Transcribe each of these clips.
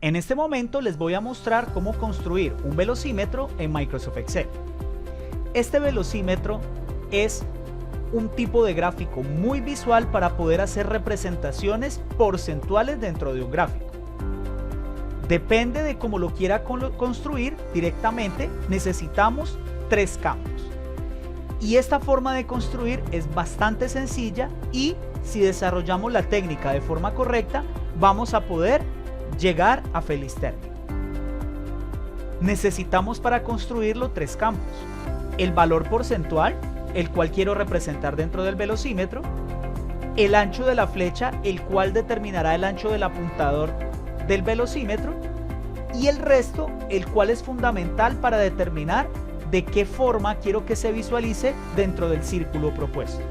En este momento les voy a mostrar cómo construir un velocímetro en Microsoft Excel. Este velocímetro es un tipo de gráfico muy visual para poder hacer representaciones porcentuales dentro de un gráfico. Depende de cómo lo quiera construir directamente, necesitamos 3 campos. Y esta forma de construir es bastante sencilla y si desarrollamos la técnica de forma correcta, vamos a poder llegar a feliz término. Necesitamos para construirlo 3 campos. El valor porcentual, el cual quiero representar dentro del velocímetro, el ancho de la flecha, el cual determinará el ancho del apuntador del velocímetro, y el resto, el cual es fundamental para determinar de qué forma quiero que se visualice dentro del círculo propuesto.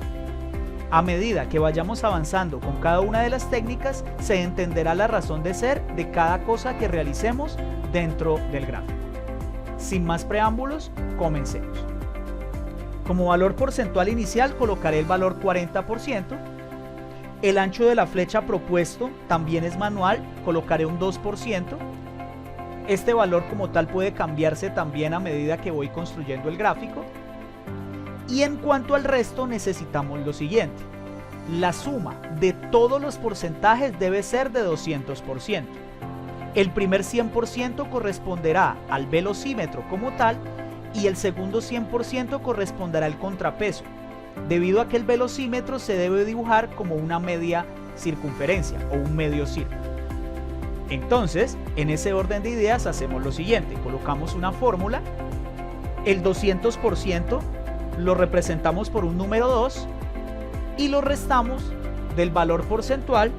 A medida que vayamos avanzando con cada una de las técnicas, se entenderá la razón de ser de cada cosa que realicemos dentro del gráfico. Sin más preámbulos, comencemos. Como valor porcentual inicial colocaré el valor 40%. El ancho de la flecha propuesto también es manual, colocaré un 2%. Este valor como tal puede cambiarse también a medida que voy construyendo el gráfico. Y en cuanto al resto necesitamos lo siguiente. La suma de todos los porcentajes debe ser de 200%. El primer 100% corresponderá al velocímetro como tal y el segundo 100% corresponderá al contrapeso, debido a que el velocímetro se debe dibujar como una media circunferencia o un medio círculo. Entonces, en ese orden de ideas hacemos lo siguiente, colocamos una fórmula, el 200% lo representamos por un número 2 y lo restamos del valor porcentual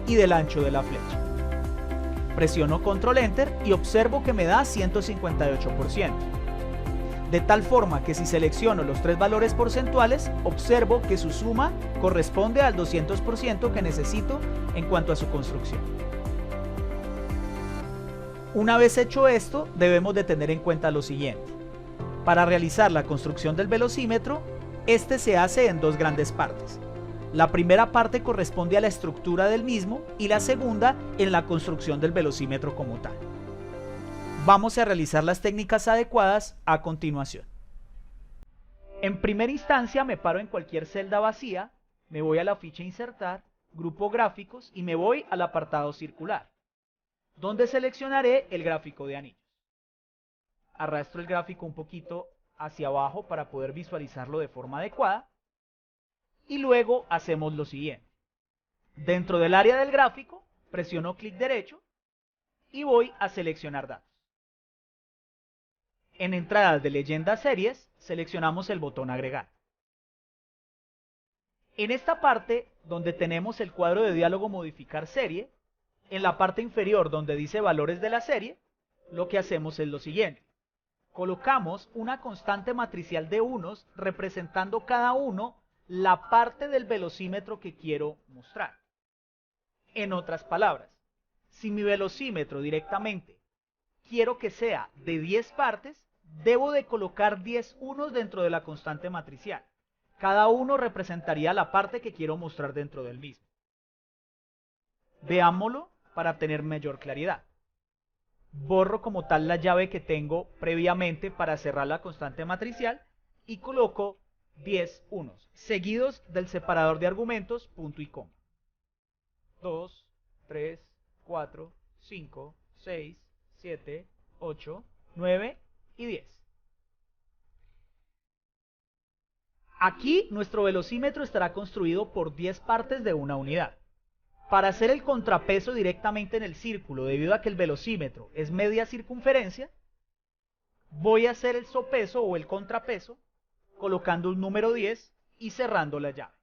y del ancho de la flecha. Presiono Control Enter y observo que me da 158%. De tal forma que si selecciono los 3 valores porcentuales, observo que su suma corresponde al 200% que necesito en cuanto a su construcción. Una vez hecho esto, debemos de tener en cuenta lo siguiente. Para realizar la construcción del velocímetro, este se hace en 2 grandes partes. La primera parte corresponde a la estructura del mismo y la segunda en la construcción del velocímetro como tal. Vamos a realizar las técnicas adecuadas a continuación. En primera instancia me paro en cualquier celda vacía, me voy a la ficha Insertar, Grupo Gráficos y me voy al apartado Circular, donde seleccionaré el gráfico de anillos. Arrastro el gráfico un poquito hacia abajo para poder visualizarlo de forma adecuada y luego hacemos lo siguiente. Dentro del área del gráfico presiono clic derecho y voy a seleccionar datos. En entradas de leyenda series seleccionamos el botón agregar. En esta parte donde tenemos el cuadro de diálogo modificar serie, en la parte inferior donde dice valores de la serie, lo que hacemos es lo siguiente. Colocamos una constante matricial de unos representando cada uno la parte del velocímetro que quiero mostrar. En otras palabras, si mi velocímetro directamente quiero que sea de 10 partes, debo de colocar 10 unos dentro de la constante matricial. Cada uno representaría la parte que quiero mostrar dentro del mismo. Veámoslo para obtener mayor claridad. Borro como tal la llave que tengo previamente para cerrar la constante matricial y coloco 10 unos, seguidos del separador de argumentos, punto y coma. 2, 3, 4, 5, 6, 7, 8, 9 y 10. Aquí nuestro velocímetro estará construido por 10 partes de una unidad. Para hacer el contrapeso directamente en el círculo, debido a que el velocímetro es media circunferencia, voy a hacer el sopeso o el contrapeso colocando un número 10 y cerrando la llave.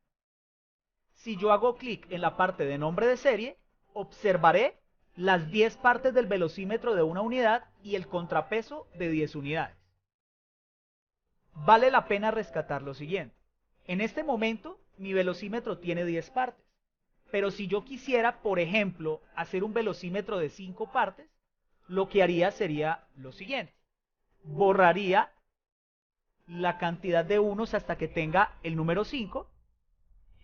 Si yo hago clic en la parte de nombre de serie, observaré las 10 partes del velocímetro de una unidad y el contrapeso de 10 unidades. Vale la pena rescatar lo siguiente. En este momento, mi velocímetro tiene 10 partes. Pero si yo quisiera, por ejemplo, hacer un velocímetro de 5 partes, lo que haría sería lo siguiente. Borraría la cantidad de unos hasta que tenga el número 5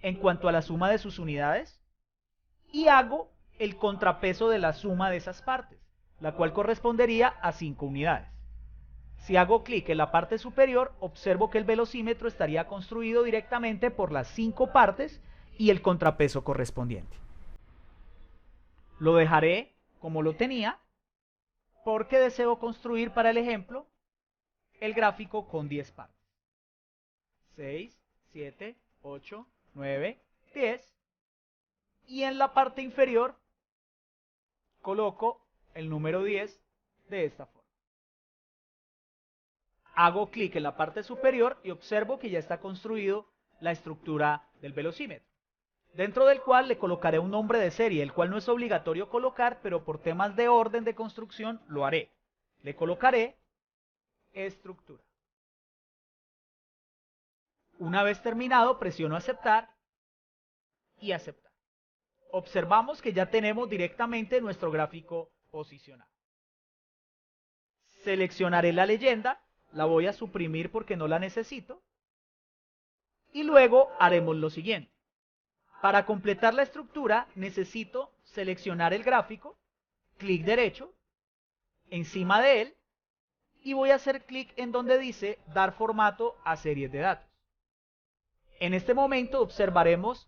en cuanto a la suma de sus unidades y hago el contrapeso de la suma de esas partes, la cual correspondería a 5 unidades. Si hago clic en la parte superior, observo que el velocímetro estaría construido directamente por las 5 partes y el contrapeso correspondiente. Lo dejaré como lo tenía, porque deseo construir para el ejemplo el gráfico con 10 partes. 6, 7, 8, 9, 10. Y en la parte inferior coloco el número 10 de esta forma. Hago clic en la parte superior y observo que ya está construido la estructura del velocímetro, dentro del cual le colocaré un nombre de serie, el cual no es obligatorio colocar, pero por temas de orden de construcción lo haré. Le colocaré estructura. Una vez terminado, presiono aceptar y aceptar. Observamos que ya tenemos directamente nuestro gráfico posicionado. Seleccionaré la leyenda, la voy a suprimir porque no la necesito. Y luego haremos lo siguiente. Para completar la estructura necesito seleccionar el gráfico, clic derecho, encima de él, y voy a hacer clic en donde dice dar formato a series de datos. En este momento observaremos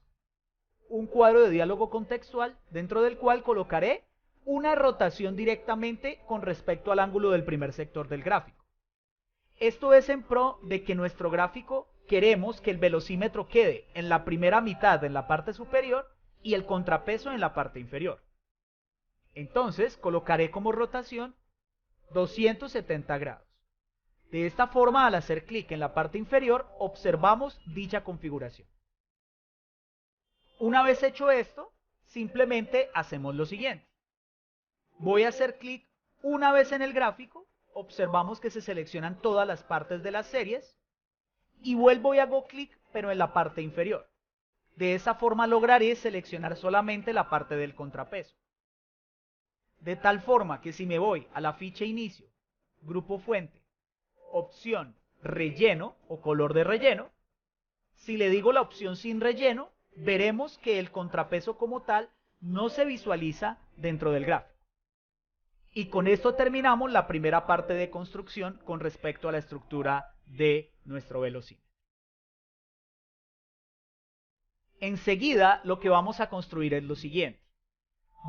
un cuadro de diálogo contextual dentro del cual colocaré una rotación directamente con respecto al ángulo del primer sector del gráfico. Esto es en pro de que nuestro gráfico queremos que el velocímetro quede en la primera mitad en la parte superior y el contrapeso en la parte inferior. Entonces colocaré como rotación 270 grados. De esta forma, al hacer clic en la parte inferior, observamos dicha configuración. Una vez hecho esto, simplemente hacemos lo siguiente. Voy a hacer clic una vez en el gráfico, observamos que se seleccionan todas las partes de las series, y vuelvo y hago clic, pero en la parte inferior. De esa forma lograré seleccionar solamente la parte del contrapeso. De tal forma que si me voy a la ficha inicio, grupo fuente, opción relleno o color de relleno, si le digo la opción sin relleno, veremos que el contrapeso como tal no se visualiza dentro del gráfico. Y con esto terminamos la primera parte de construcción con respecto a la estructura de nuestro velocímetro. Enseguida lo que vamos a construir es lo siguiente.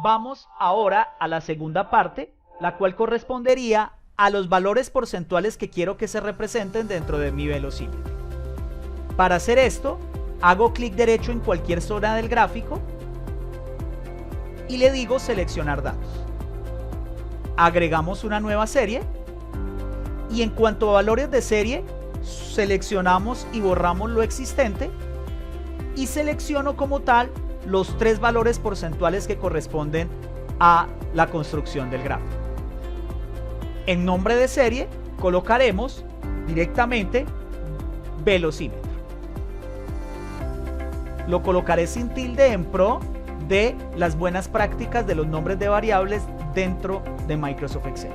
Vamos ahora a la segunda parte, la cual correspondería a los valores porcentuales que quiero que se representen dentro de mi velocímetro. Para hacer esto, hago clic derecho en cualquier zona del gráfico y le digo seleccionar datos. Agregamos una nueva serie y en cuanto a valores de serie, seleccionamos y borramos lo existente y selecciono como tal los 3 valores porcentuales que corresponden a la construcción del gráfico. En nombre de serie colocaremos directamente velocímetro. Lo colocaré sin tilde en pro de las buenas prácticas de los nombres de variables dentro de Microsoft Excel.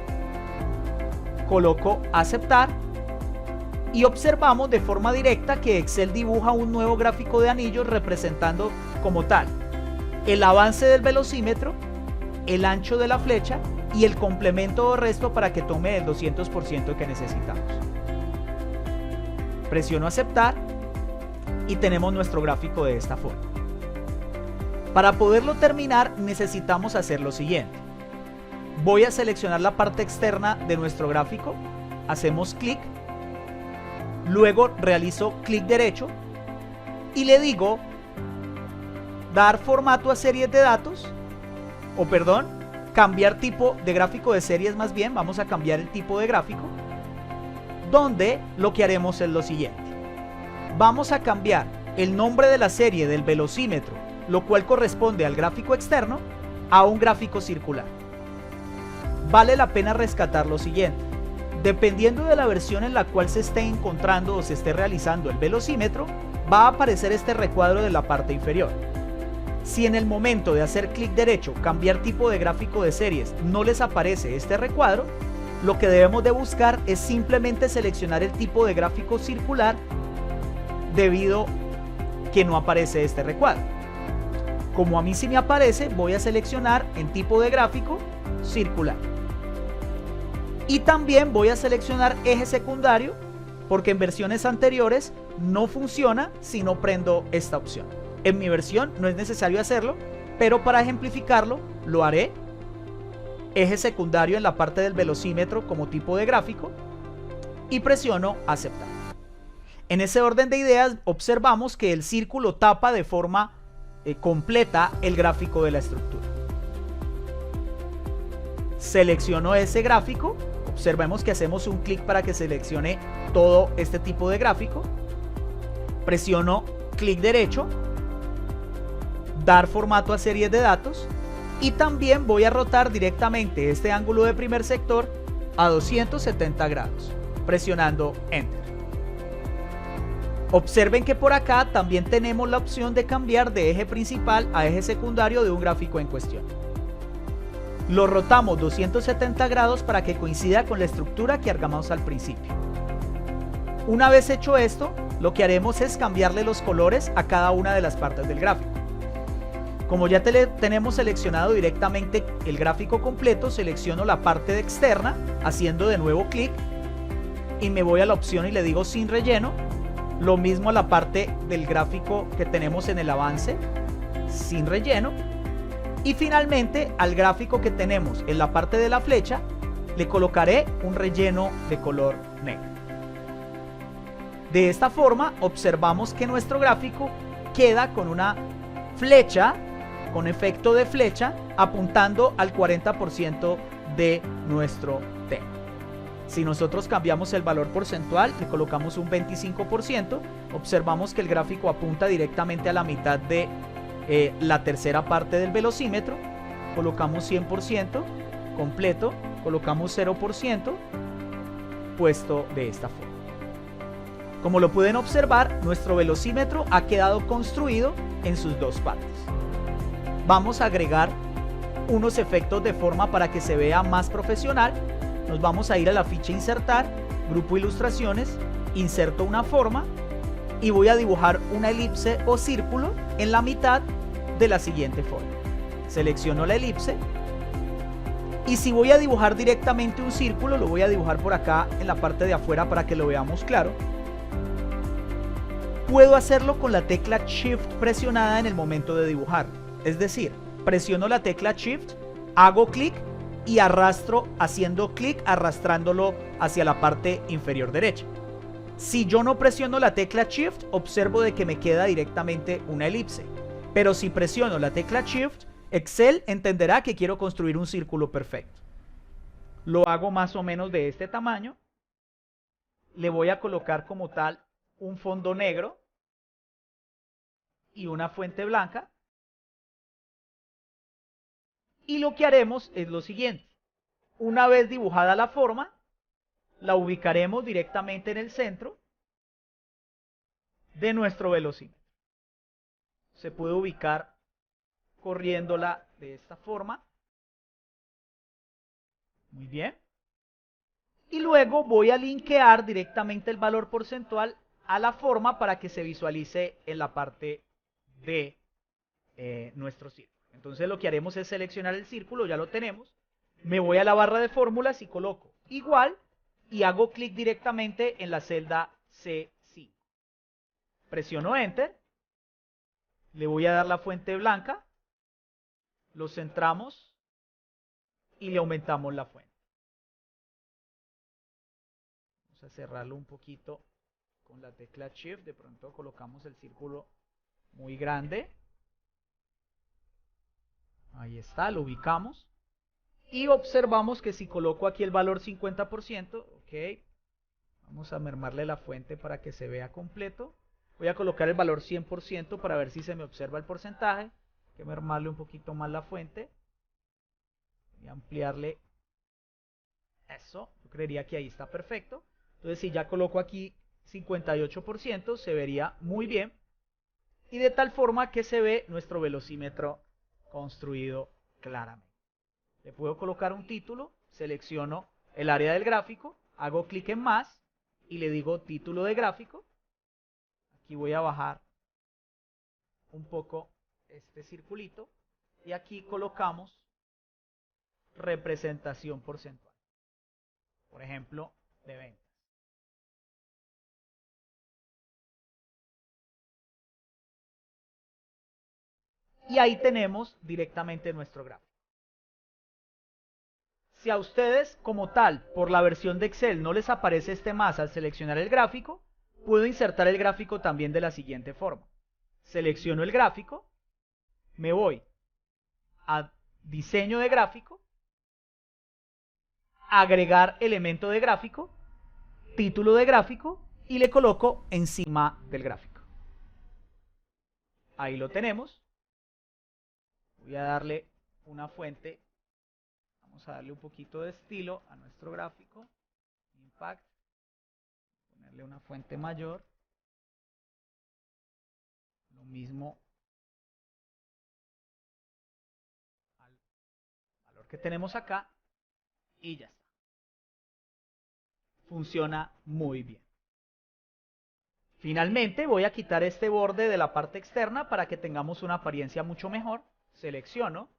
Coloco aceptar y observamos de forma directa que Excel dibuja un nuevo gráfico de anillos representando como tal el avance del velocímetro, el ancho de la flecha y el complemento o resto para que tome el 200% que necesitamos. Presiono aceptar y tenemos nuestro gráfico de esta forma. Para poderlo terminar necesitamos hacer lo siguiente. Voy a seleccionar la parte externa de nuestro gráfico, hacemos clic, luego realizo clic derecho y le digo dar formato a series de datos, o perdón, cambiar tipo de gráfico de series más bien, vamos a cambiar el tipo de gráfico, donde lo que haremos es lo siguiente. Vamos a cambiar el nombre de la serie del velocímetro, lo cual corresponde al gráfico externo, a un gráfico circular. Vale la pena rescatar lo siguiente. Dependiendo de la versión en la cual se esté encontrando o se esté realizando el velocímetro, va a aparecer este recuadro de la parte inferior. Si en el momento de hacer clic derecho, cambiar tipo de gráfico de series, no les aparece este recuadro, lo que debemos de buscar es simplemente seleccionar el tipo de gráfico circular debido que no aparece este recuadro. Como a mí sí me aparece, voy a seleccionar en tipo de gráfico circular. Y también voy a seleccionar eje secundario, porque en versiones anteriores no funciona si no prendo esta opción. En mi versión no es necesario hacerlo, pero para ejemplificarlo lo haré. Eje secundario en la parte del velocímetro como tipo de gráfico y presiono aceptar. En ese orden de ideas observamos que el círculo tapa de forma completa el gráfico de la estructura. Selecciono ese gráfico, observemos que hacemos un clic para que seleccione todo este tipo de gráfico, presiono clic derecho, dar formato a series de datos y también voy a rotar directamente este ángulo de primer sector a 270 grados, presionando Enter. Observen que por acá también tenemos la opción de cambiar de eje principal a eje secundario de un gráfico en cuestión. Lo rotamos 270 grados para que coincida con la estructura que armamos al principio. Una vez hecho esto, lo que haremos es cambiarle los colores a cada una de las partes del gráfico. Como ya tenemos seleccionado directamente el gráfico completo, selecciono la parte externa haciendo de nuevo clic y me voy a la opción y le digo sin relleno. Lo mismo a la parte del gráfico que tenemos en el avance, sin relleno. Y finalmente al gráfico que tenemos en la parte de la flecha, le colocaré un relleno de color negro. De esta forma observamos que nuestro gráfico queda con una flecha, con efecto de flecha, apuntando al 40% de nuestro tema. Si nosotros cambiamos el valor porcentual, le colocamos un 25%, observamos que el gráfico apunta directamente a la mitad de la tercera parte del velocímetro, colocamos 100%, completo, colocamos 0%, puesto de esta forma. Como lo pueden observar, nuestro velocímetro ha quedado construido en sus dos partes. Vamos a agregar unos efectos de forma para que se vea más profesional. Nos vamos a ir a la ficha insertar, grupo ilustraciones, inserto una forma y voy a dibujar una elipse o círculo en la mitad de la siguiente forma. Selecciono la elipse y si voy a dibujar directamente un círculo, lo voy a dibujar por acá en la parte de afuera para que lo veamos claro. Puedo hacerlo con la tecla Shift presionada en el momento de dibujar. Es decir, presiono la tecla Shift, hago clic y arrastro haciendo clic, arrastrándolo hacia la parte inferior derecha. Si yo no presiono la tecla Shift, observo de que me queda directamente una elipse. Pero si presiono la tecla Shift, Excel entenderá que quiero construir un círculo perfecto. Lo hago más o menos de este tamaño. Le voy a colocar como tal un fondo negro y una fuente blanca. Y lo que haremos es lo siguiente. Una vez dibujada la forma, la ubicaremos directamente en el centro de nuestro velocímetro. Se puede ubicar corriéndola de esta forma. Muy bien. Y luego voy a linkear directamente el valor porcentual a la forma para que se visualice en la parte de nuestro círculo. Entonces lo que haremos es seleccionar el círculo, ya lo tenemos. Me voy a la barra de fórmulas y coloco igual y hago clic directamente en la celda C5. Presiono Enter. Le voy a dar la fuente blanca. Lo centramos y le aumentamos la fuente. Vamos a cerrarlo un poquito con la tecla Shift. De pronto colocamos el círculo muy grande. Ahí está, lo ubicamos. Y observamos que si coloco aquí el valor 50%, ok, vamos a mermarle la fuente para que se vea completo. Voy a colocar el valor 100% para ver si se me observa el porcentaje. Hay que mermarle un poquito más la fuente. Voy a ampliarle eso. Yo creería que ahí está perfecto. Entonces si ya coloco aquí 58%, se vería muy bien. Y de tal forma que se ve nuestro velocímetro construido claramente. Le puedo colocar un título, selecciono el área del gráfico, hago clic en más y le digo título de gráfico. Aquí voy a bajar un poco este circulito y aquí colocamos representación porcentual, por ejemplo, de ventas. Y ahí tenemos directamente nuestro gráfico. Si a ustedes como tal, por la versión de Excel, no les aparece este más al seleccionar el gráfico, puedo insertar el gráfico también de la siguiente forma. Selecciono el gráfico, me voy a diseño de gráfico, agregar elemento de gráfico, título de gráfico y le coloco encima del gráfico. Ahí lo tenemos. Voy a darle una fuente. Vamos a darle un poquito de estilo a nuestro gráfico. Impact. Ponerle una fuente mayor. Lo mismo al valor que tenemos acá. Y ya está. Funciona muy bien. Finalmente voy a quitar este borde de la parte externa para que tengamos una apariencia mucho mejor. Selecciono,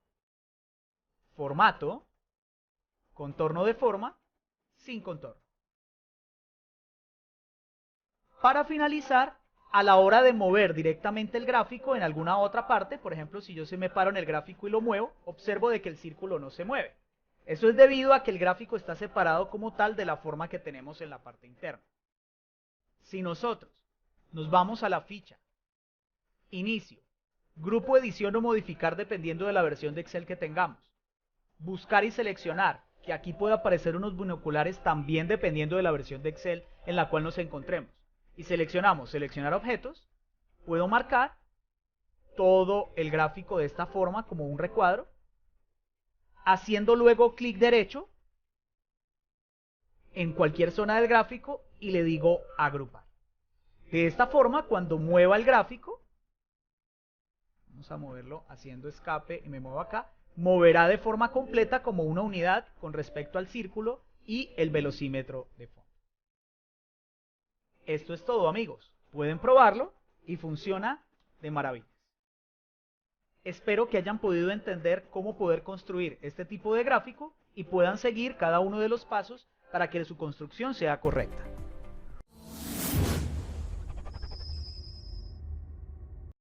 formato, contorno de forma, sin contorno. Para finalizar, a la hora de mover directamente el gráfico en alguna otra parte, por ejemplo, si yo se me paro en el gráfico y lo muevo, observo de que el círculo no se mueve. Eso es debido a que el gráfico está separado como tal de la forma que tenemos en la parte interna. Si nosotros nos vamos a la ficha, inicio, grupo edición o modificar dependiendo de la versión de Excel que tengamos, buscar y seleccionar, que aquí puede aparecer unos binoculares también dependiendo de la versión de Excel en la cual nos encontremos, y seleccionamos seleccionar objetos, puedo marcar todo el gráfico de esta forma como un recuadro, haciendo luego clic derecho en cualquier zona del gráfico y le digo agrupar. De esta forma, cuando mueva el gráfico, vamos a moverlo haciendo escape y me muevo acá, moverá de forma completa como una unidad con respecto al círculo y el velocímetro de fondo. Esto es todo, amigos. Pueden probarlo y funciona de maravillas. Espero que hayan podido entender cómo poder construir este tipo de gráfico y puedan seguir cada uno de los pasos para que su construcción sea correcta.